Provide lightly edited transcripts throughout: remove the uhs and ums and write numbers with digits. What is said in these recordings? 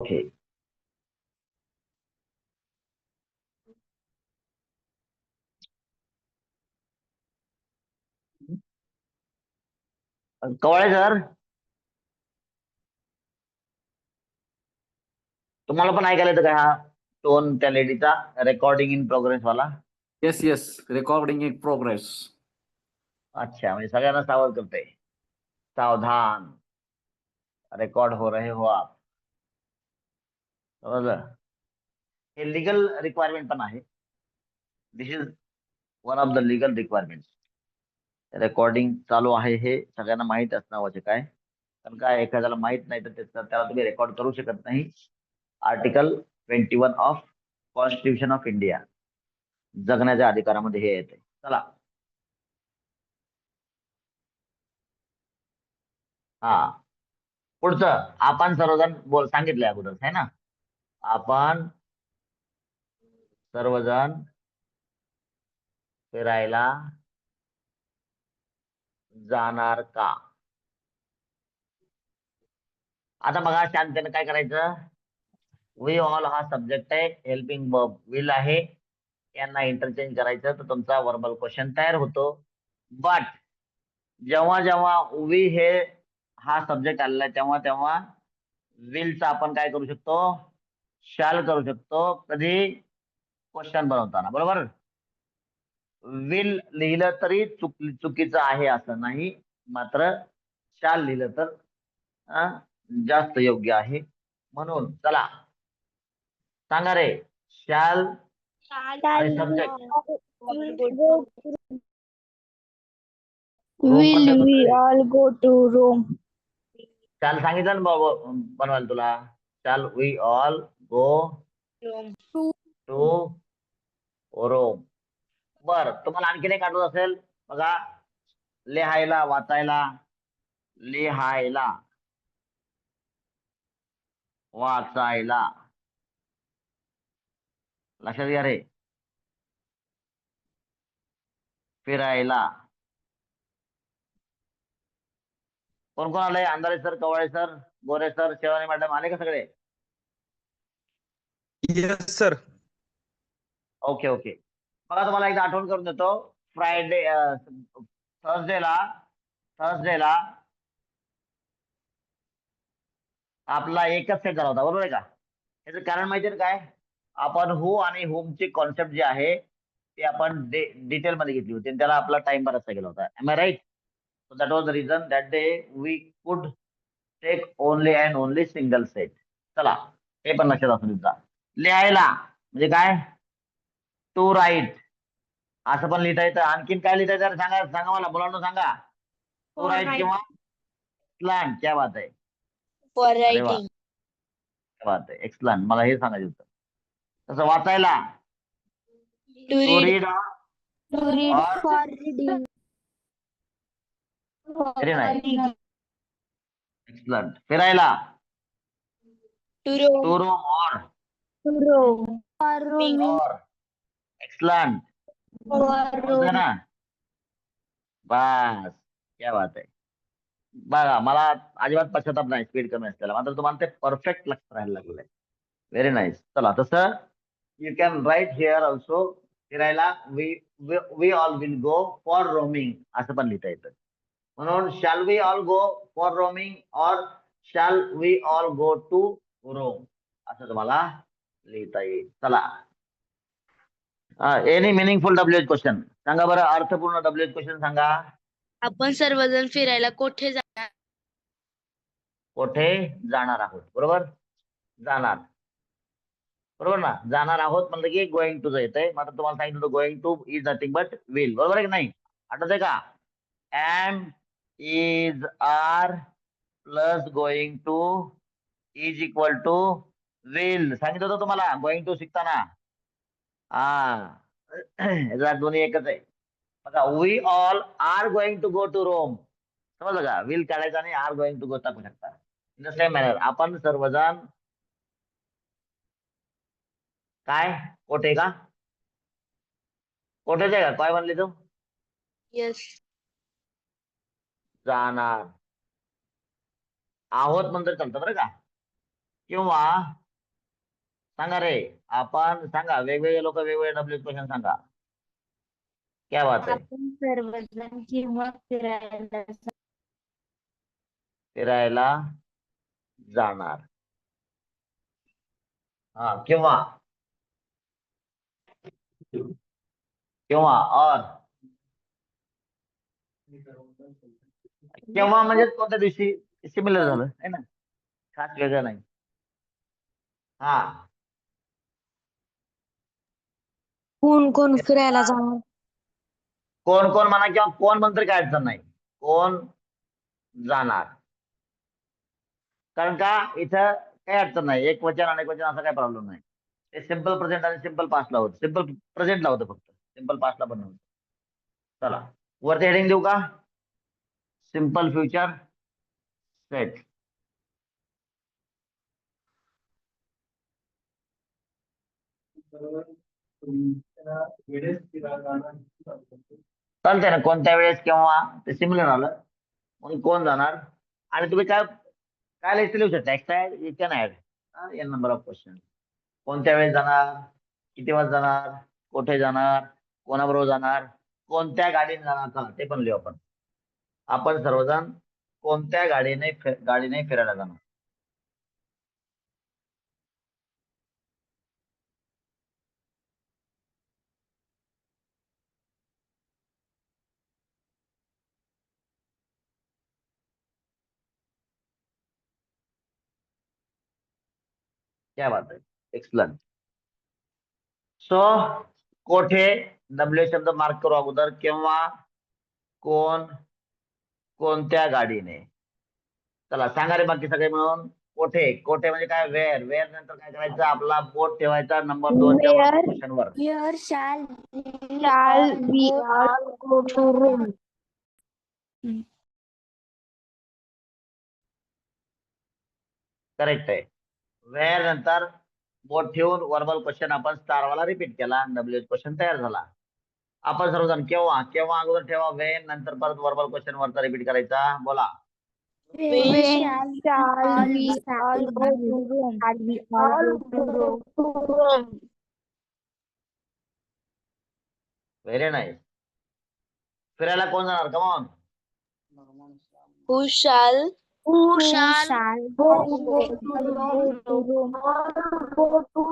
Okay. Kavale sir, तुम्हाला पण ऐकायला येतं का हा टोन त्या लेडीचा, रेकॉर्डिंग इन प्रोग्रेस वाला? Yes yes, recording in progress. अच्छा, म्हणजे सगळ्यांना सावध करते. सावधान, रेकॉर्ड हो रहे हो आप. समजलं? हे लिगल रिक्वायरमेंट पण आहे. This is one of the legal requirement. Recording चालू आहे हे सगळ्यांना माहित असणं आवश्यक आहे. कारण काय, एखाद्याला माहित नाही तर त्याला तुम्ही रेकॉर्ड करू शकत नाही. Article 21 of constitution of India, जगण्याच्या अधिकारामध्ये हे येते. चला, हा पुढचं आपण सर्वजण सांगितलंय अगोदर आहे ना. आपण सर्वजण फिरायला जाणार का? आता बघा, शांततेने काय करायचं. वी ऑल हा सब्जेक्ट आहे, हेल्पिंग वर्ब विल आहे, यांना इंटरचेंज करायचं तर तुमचा वर्बल क्वेश्चन तयार होतो. बट जेव्हा जेव्हा वी हे हा सब्जेक्ट आलेला आहे तेव्हा तेव्हा विलचा आपण काय करू शकतो, शाल करू शकतो. कधी? क्वेश्चन बनवताना, बरोबर. विल लिहिलं तरी चुकीचं आहे असं नाही, मात्र शाल लिहिलं तर जास्त योग्य आहे. म्हणून चला सांगा रे, शाल आणि subject. Will we all go to Rome? शाल सांगितलं ना बाबा बनवायला तुला. Shall we all go to Rome. Well, तुम्हाला आणखीन एक आठवत असेल बघा, लिहायला, वाचायला, लिहायला, वाचायला. लक्षात घ्या रे. फिरायला. कोण कोण आलंय? अंधारे सर, कवळे सर, गोरे सर, शेवानी मॅडम आले का सगळे? Yes sir. Okay okay. बघा, तुम्हाला एकदा आठवण करून देतो. फ्रायडे, थर्सडेला थर्सडेला आपला एकच सेट झाला होता, बरोबर आहे का? याचं कारण माहिती आहे काय? आपण हु आणि होमची कॉन्सेप्ट जी आहे ती आपण डिटेल मध्ये घेतली होती, त्याला आपला टाइम बराचसा गेला होता. Am I right? So that was the reason that day we could take only and only single set. चला, हे पण लक्षात असू द्या. लिहायला म्हणजे काय? टू राईट असं पण लिहिता येतं. आणखीन काय लिहिता येतं सांगा, सांगा मला, मुलांना सांगा. टू राईट किंवा एक्सलंट. क्या बात आहे. For अरे वा, writing. क्या बात आहे, एक्सलंट. मला हे सांगायचं होतं. तसं वाचायला To to read. Read To read. और For reading. Very nice, excellent. फिरायला To roam. टू रोम और To roam. For roaming. और एक्सलंट. For समजलं ना? बस, क्या बात आहे. बघा, मला अजिबात पश्चाताप नाही स्पीड कमी असल्याला, मात्र तुम्हाला ते परफेक्ट लक्षात राहायला लागलंय. Very nice. चला, तसं you can write here also. फिरायला we we all will go for roaming असं पण लिहिता येतं. म्हणून shall we all go for roaming और shall we all go to Rome असं तुम्हाला लिहिता येईल. चला, एनी मिनिंगफुल डब्ल्यूएच क्वेश्चन सांगा बरं, अर्थपूर्ण डब्ल्यूएच क्वेश्चन सांगा. आपण सर्वजण फिरायला कोठे जाणार? कोठे जाणार आहोत, बरोबर. जाणार, बरोबर ना. जाणार आहोत म्हणलं की गोइंग टू येतंय. मात्र तुम्हाला सांगितलं होतं going to is nothing but will, बरोबर आहे की नाही? आठवतंय का? Am is are plus going to is equal to will. सांगितलं होतं तुम्हाला गोइंग टू शिकताना. हा दोन्ही एकच आहे बघा. We all are going to go to Rome, समजलं का? विल काढायचा आणि आर गोइंग टू गो टाकू शकता. इन द सेम मॅनर आपण सर्वजण काय, कोठे का? कोठेच आहे का? काय म्हणले तू? Yes. जाणार आहोत म्हणतो चालतं बरं का. किंवा सांगा रे, आपण सांगा, वेगवेगळे लोक वेगवेगळे डब्ल्यू क्वेश्चन सांगा. क्या बात आहे. आपण सर्वजण किंवा फिरायला जाणार. हा, किंवा किंवा और केव्हा म्हणजे कोणत्या दिवशी सिमिलर झालं है ना, खास वेगळं नाही. हा, कोण कोण फिरायला जाणार. कोण कोण म्हणा किंवा कोण म्हणतं काय अडचण नाही. कोण जाणार, कारण का इथं काही अडचण नाही. एक वचन अनेक वचन असा काही प्रॉब्लेम नाही. ते सिम्पल प्रेझेंट आणि सिम्पल पास्ट ला होतं, सिम्पल प्रेझेंट ला होतं फक्त, सिम्पल पास्ट ला पण नव्हतं. चला वरती हेडिंग देऊ का, सिम्पल फ्युचर सेट. चालतंय ना, कोणत्या वेळेस केव्हा ते सिमिलर आलं म्हणून कोण जाणार. आणि तुम्ही काय काय लिहिते लिहू शकता, extra you can add an number of question. कोणत्या वेळेस जाणार, किती वाजता जाणार, कुठे जाणार, कोणाबरोबर जाणार, कोणत्या गाडीने जाणार, चला ते पण लिहू आपण. आपण सर्वजण कोणत्या गाडीने फिरायला जाणार. क्या बात आहे, एक्सलंट. सो कोठे, डब्ल्यू शब्द मार्क करू अगोदर, किंवा कोण, कोणत्या गाडीने. चला सांगा रे बाकी सगळे मिळून. कोठे, कोठे म्हणजे काय, वेअर, वेअर नंतर काय करायचं, आपला बोट ठेवायचा नंबर 2 च्या Where- question were. Where shall we all go to room? Correct आहे. वेअर नंतर बोट ठेवून वर्बल क्वेश्चन आपण स्टार वाला रिपीट केला, डब्ल्यू क्वेश्चन तयार झाला. आपण सर्वजण केव्हा, केव्हा अगोदर ठेवा वेन, नंतर परत वर्बल क्वेश्चन वरचा रिपीट करायचा. बोला. When shall we all go to room? Shall we all go to room? Very nice. फिरायला कोण जाणार, come on. Who shall go to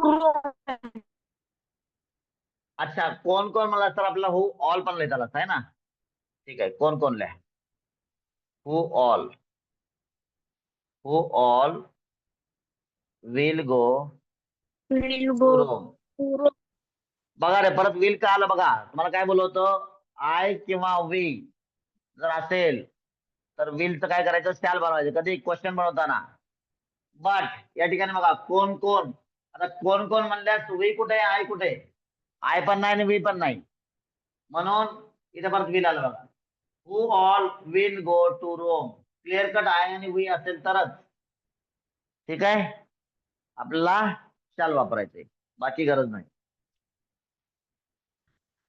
room? अच्छा, कोण कोण मला तर आपला हु ऑल पण लिहिता आहे ना. ठीक आहे, कोण कोण लिहा. Who all will go Will to go Rome. to room. बघा रे, परत विल का आलं बघा. तुम्हाला काय बोललो होतो, आय किंवा वी जर असेल तर विलचं काय करायचं, शॅल बनवायचं कधी क्वेश्चन बनवताना. बट या ठिकाणी बघा कोण कोण, आता कोण कोण म्हणल्यास वी कुठे, आय कुठे, आय पण नाही आणि वी पण नाही, म्हणून इथे परत विल आलं बघा. Who all will go to Rome. Clear cut I आणि वी असेल तरच. ठीक आहे, आपल्याला शाल वापरायचे, बाकी गरज नाही.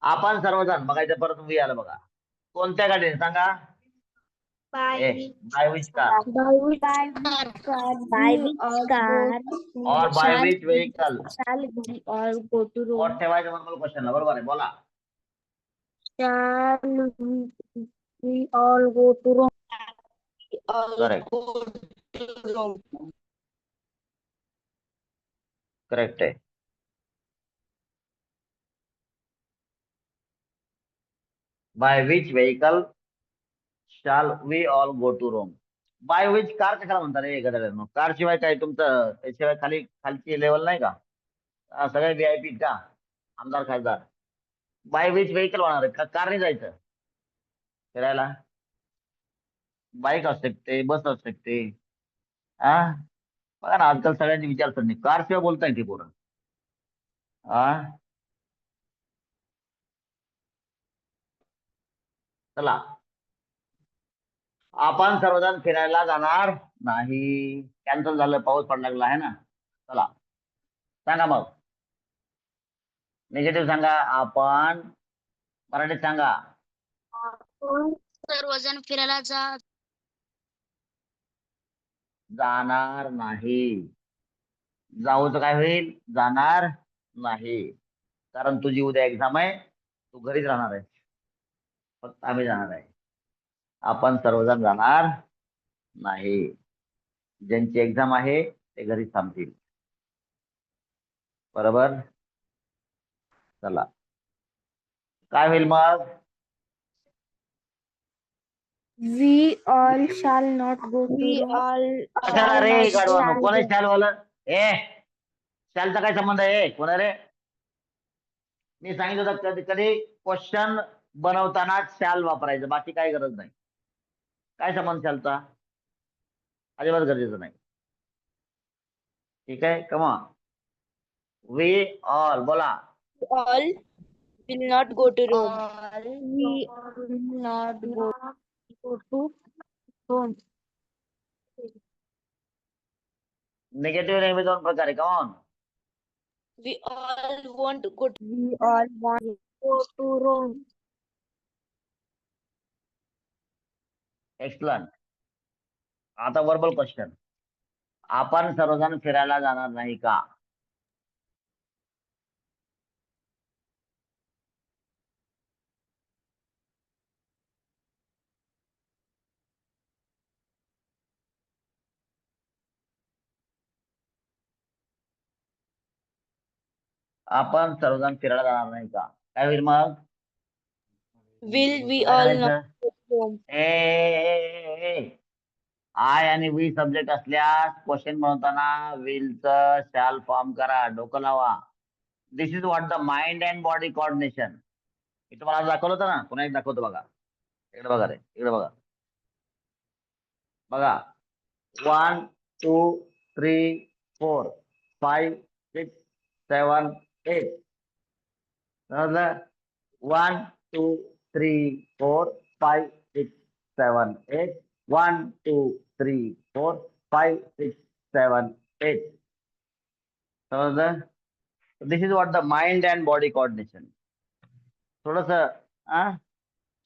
आपण सर्वजण बघायचं, परत वी आलं बघा. कोणत्या गाडीने सांगा. Bye which car, By which car? और bye which vehicle. Shall we all go to room? और ठेवायचं म्हणून क्वेश्चनला, बरोबर आहे, बोला. Shall we all go to room? Correct, correct आहे. By which vehicle shall we all go to Rome. By which car कशाला म्हणतात रे गदाड्यांनो, कार शिवाय काय तुमचं, त्याशिवाय खालची लेवल नाही का, सगळे VIP का, आमदार खासदार. बाय विच व्हेकल होणार आहे का, कारने जायचं फिरायला. बाईक असू शकते, बस असू शकते. हा, बघा ना आजकाल सगळ्यांची विचारसरणी कार शिवाय बोलता येते पोरं. हा, चला आपण सर्वजण फिरायला जाणार नाही. कॅन्सल झालं, पाऊस पडायला लागला आहे ना. चला सांगा मग, निगेटिव्ह सांगा. आपण मराठीत सांगा. सर्वजण फिरायला जाणार नाही. जाऊच काय होईल, जाणार नाही, कारण तुझी उद्या एक्झाम आहे, तू घरीच राहणार आहे, फक्त आम्ही जाणार आहे. आपण सर्वजण जाणार नाही. ज्यांची एक्झाम आहे ते घरीच थांबतील. बरोबर. चला, काय होईल मग? We all shall not go to कशाला रे गाडवानो, कोण आहे शाल वाला? शालचा काय संबंध आहे? कोण आहे रे? मी सांगितलं होतं कधी कधी क्वेश्चन बनवताना शाल वापरायचं, बाकी काही गरज नाही. काय संबंध शालचा? अजिबात गरजेचं नाही. ठीक आहे, कमा वी ऑल बोला. all will not go to Rome. We will not go to Rome. Negative नेहमी दोन प्रकारे. कॉन? We all won't go to We all want to go to Rome. Excellent. आता वर्बल क्वेश्चन. आपण सर्वजण फिरायला जाणार नाही का? आपण सर्वजण फिरायला जाणार नाही का? काय होईल मग? will we काय all not करायचं? go to Rome. आय आणि वी सब्जेक्ट असल्यास क्वेश्चन बनवताना विल च शाल फॉर्म करा. डोकं लावा. This is what the mind and body coordination. मी तुम्हाला दाखवलं होतं ना, पुन्हा एक दाखवतो बघा. इकडे बघा रे, इकडे बघा. बघा, 1 2 3 4 5 6 7 8. समजलं? 1 2 3 4 5 6 7 8. 1 2 3 4 5 6 7 8. समजलं? This is what the mind and body coordination. थोडस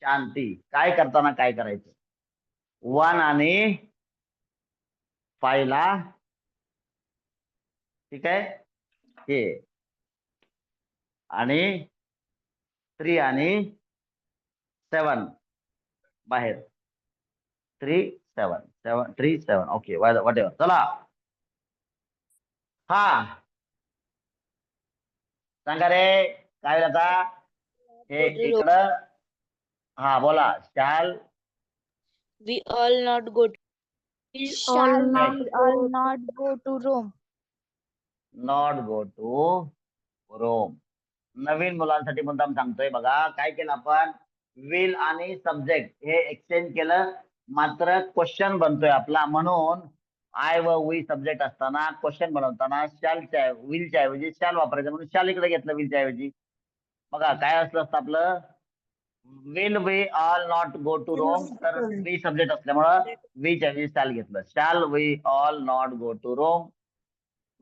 शांती. काय करताना काय करायचं? 1 आणि 5 ला, ठीक आहे, हे, आणि 3 आणि 7 बाहेर. 3 7 7 3 7. Okay, what ever. चला, हा सांगा रे, काय होईल आता? हे Go to Rome. इकडं, हा बोला. शाल We all not go to Shall we all not go to Rome? Not go to Rome. नवीन मुलांसाठी मुद्दाम सांगतोय बघा. काय केलं आपण? विल आणि सब्जेक्ट हे एक्सचेंज केलं, मात्र क्वेश्चन बनतोय आपला. म्हणून आय व वी सब्जेक्ट असताना क्वेश्चन बनवताना शालच्या विलच्या ऐवजी शाल वापरायचं, म्हणून शाल इकडे घेतलं विलच्या ऐवजी. बघा काय असलं असतं आपलं, will we all not go to Rome, तर वी सब्जेक्ट असल्यामुळं वीच्या ऐवजी शाल घेतलं. Shall we all not go to Rome.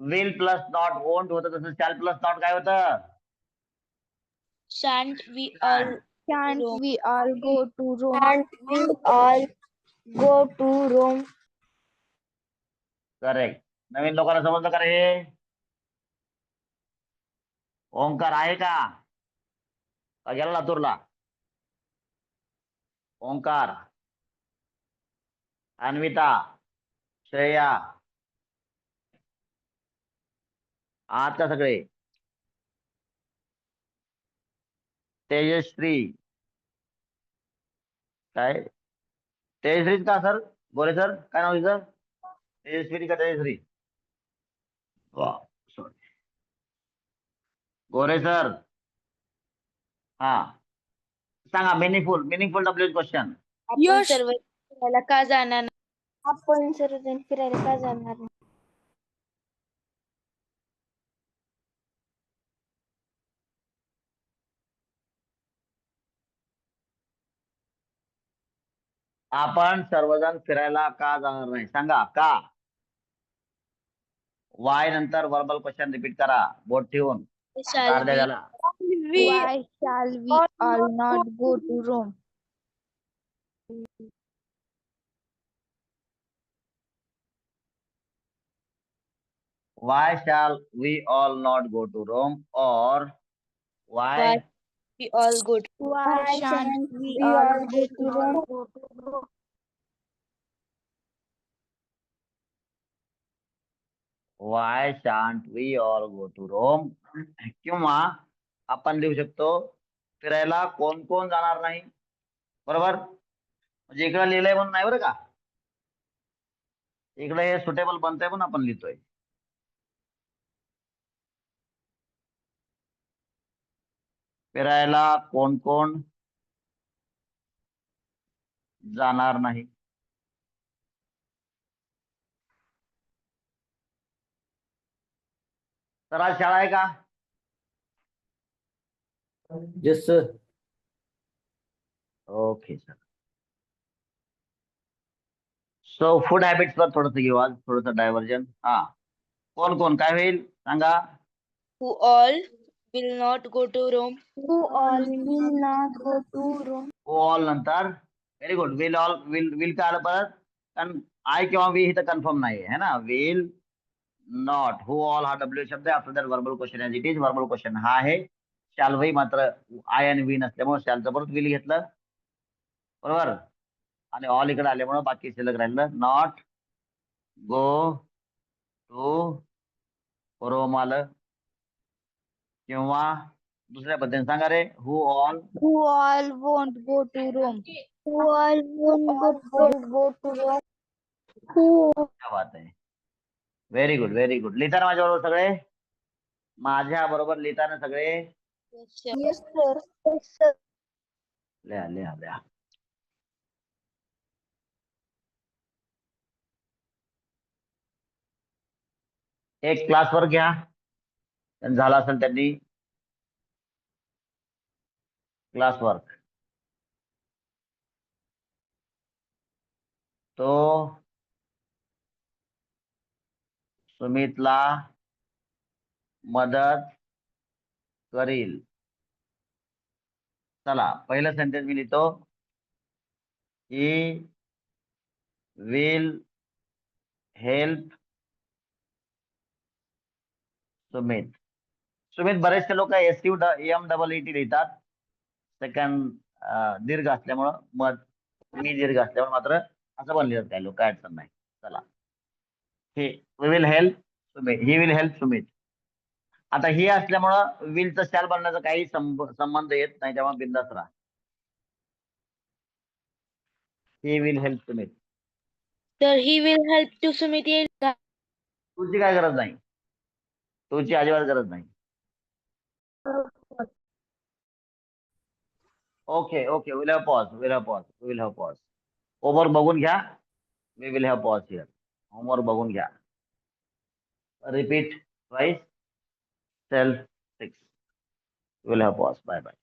Will plus not won't होतं, तसं शाल प्लस नॉट काय होतं? shan't we all Can't Rome. we all go to Rome? Can't we all Go to Rome. Correct. नवीन लोकांना समजलं का रे? ओंकार आहे का? का गेला लातूरला? ओंकार, अन्विता, श्रेया, आहात का सगळे? तेजश्री, काय तेजश्रीच का सर? गोरे सर, काय नाव तिचं? तेजस्वी का तेजश्री? सॉरी, गोरे सर. हा, सांगा. Meaningful W question. आपण सर्व फिरायला का जाणार नाही? आपण सर्वजण फिरायला का जाणार नाही? आपण सर्वजण फिरायला का जाणार नाही? सांगा का. वाय नंतर वर्बल क्वेश्चन रिपीट करा, बोट ठेवून. Shall अर्ध्या we झाला. Why shall we all not go to Rome? Why shall we all not go to Rome? Or why Why we all go to Why shan't we all go to Rome? why shan't we all go to Rome? किंवा आपण लिहू शकतो फिरायला कोण कोण जाणार नाही. बरोबर, म्हणजे इकडे लिहिलंय म्हणून नाही बरं का, इकडे हे सुटेबल बनतंय म्हणून आपण लिहितोय. फिरायला कोण कोण जाणार नाही. तर आज शाळा आहे का? Yes, sir. Okay sir. So food habits वर थोडस घेऊ आज, थोडस डायव्हर्जन. हा, कोण कोण काय होईल सांगा. who all will not go to Rome. Who all will not go to Rome? All नंतर very good. Will all, will काय आलं परत, कारण आय किंवा वी इथं कन्फर्म नाही है ना. विल नॉट, हु ऑल हा डब्ल्यू शब्द आहे. After that verbal question as it is. Verbal question हा आहे. शाल वही मात्र आय आणि वी नसल्यामुळे शालचं परत विल घेतलं. बरोबर, आणि ऑल इकडे आल्यामुळे बाकी शिल्लक राहिलं. नॉट गो टू रोम आलं. किंवा दुसऱ्या पद्धतीने सांगा रे, हु all Who all won't go to Rome? Who all won't go to Rome? Who क्या बात आहे. Very good, very good. लिहिताना माझ्या बरोबर सगळे, माझ्या बरोबर लिहिताना सगळे Yes, sir. Yes, sir. Yes, sir. लिहा लिहा लिहा. एक क्लासवर घ्या, झाला असेल त्यांनी क्लासवर्क, तो सुमितला मदत करील. चला पहिलं सेंटेन्स मी लिहितो. ही विल हेल्प सुमित. सुमित बरेचसे लोक SUMEET लिहितात. सेकंड दीर्घ असल्यामुळं, मग मी दीर्घ असल्यामुळे मात्र असं पण लिहितात काही लोक, काय अडचण नाही. चला, हे we will help Sumit, he will help Sumit. आता ही असल्यामुळं विलचं शॅल बनण्याचा काही संबंध येत नाही, तेव्हा बिंदास राहा. ही विल हेल्प सुमित. तर he will help to Sumit येईल का? तुझी काय गरज नाही, तुझी अजिबात गरज नाही. Okay okay, will have pause, will have pause, will have pause. Homework बघून घ्या. We will have pause here. Homework बघून घ्या. Repeat twice. Self 6. Will have pause. Bye bye.